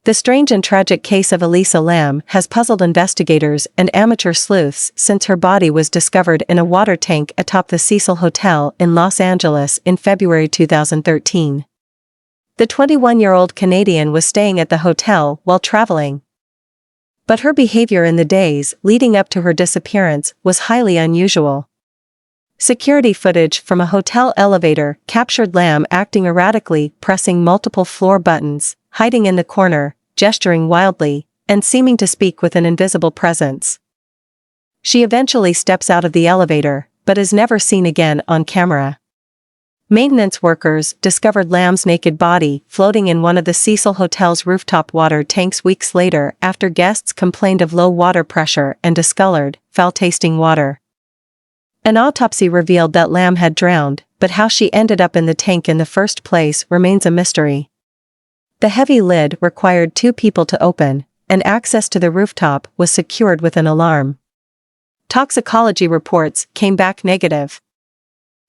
The strange and tragic case of Elisa Lam has puzzled investigators and amateur sleuths since her body was discovered in a water tank atop the Cecil Hotel in Los Angeles in February 2013. The 21-year-old Canadian was staying at the hotel while traveling. But her behavior in the days leading up to her disappearance was highly unusual. Security footage from a hotel elevator captured Lam acting erratically, pressing multiple floor buttons, hiding in the corner, gesturing wildly, and seeming to speak with an invisible presence. She eventually steps out of the elevator, but is never seen again on camera. Maintenance workers discovered Lam's naked body floating in one of the Cecil Hotel's rooftop water tanks weeks later after guests complained of low water pressure and discolored, foul-tasting water. An autopsy revealed that Lam had drowned, but how she ended up in the tank in the first place remains a mystery. The heavy lid required 2 people to open, and access to the rooftop was secured with an alarm. Toxicology reports came back negative,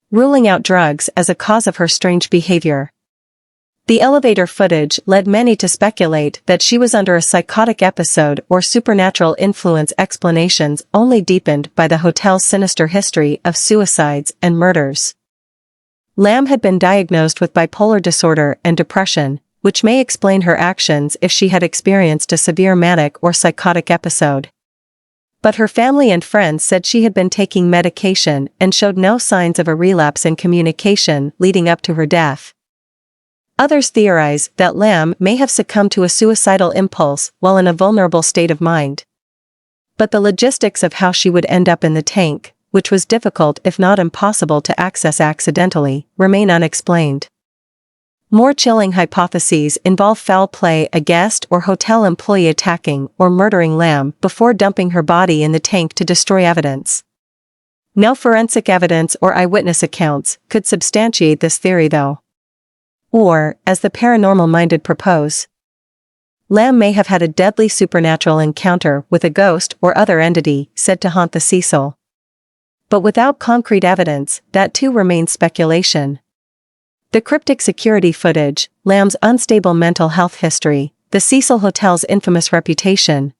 ruling out drugs as a cause of her strange behavior. The elevator footage led many to speculate that she was under a psychotic episode or supernatural influence, explanations only deepened by the hotel's sinister history of suicides and murders. Lam had been diagnosed with bipolar disorder and depression, which may explain her actions if she had experienced a severe manic or psychotic episode. But her family and friends said she had been taking medication and showed no signs of a relapse in communication leading up to her death. Others theorize that Lam may have succumbed to a suicidal impulse while in a vulnerable state of mind. But the logistics of how she would end up in the tank, which was difficult if not impossible to access accidentally, remain unexplained. More chilling hypotheses involve foul play, a guest or hotel employee attacking or murdering Lam before dumping her body in the tank to destroy evidence. No forensic evidence or eyewitness accounts could substantiate this theory though. Or, as the paranormal-minded propose, Lam may have had a deadly supernatural encounter with a ghost or other entity said to haunt the Cecil. But without concrete evidence, that too remains speculation. The cryptic security footage, Lam's unstable mental health history, the Cecil Hotel's infamous reputation,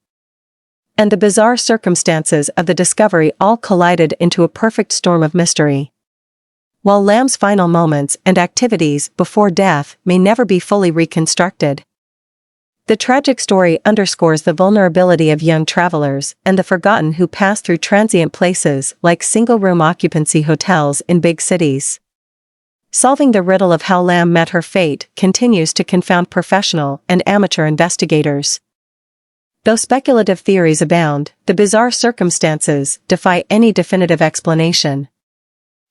and the bizarre circumstances of the discovery all collided into a perfect storm of mystery. While Lam's final moments and activities before death may never be fully reconstructed, the tragic story underscores the vulnerability of young travelers and the forgotten who pass through transient places like single-room occupancy hotels in big cities. Solving the riddle of how Lam met her fate continues to confound professional and amateur investigators. Though speculative theories abound, the bizarre circumstances defy any definitive explanation.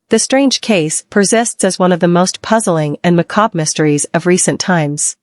The strange case persists as one of the most puzzling and macabre mysteries of recent times.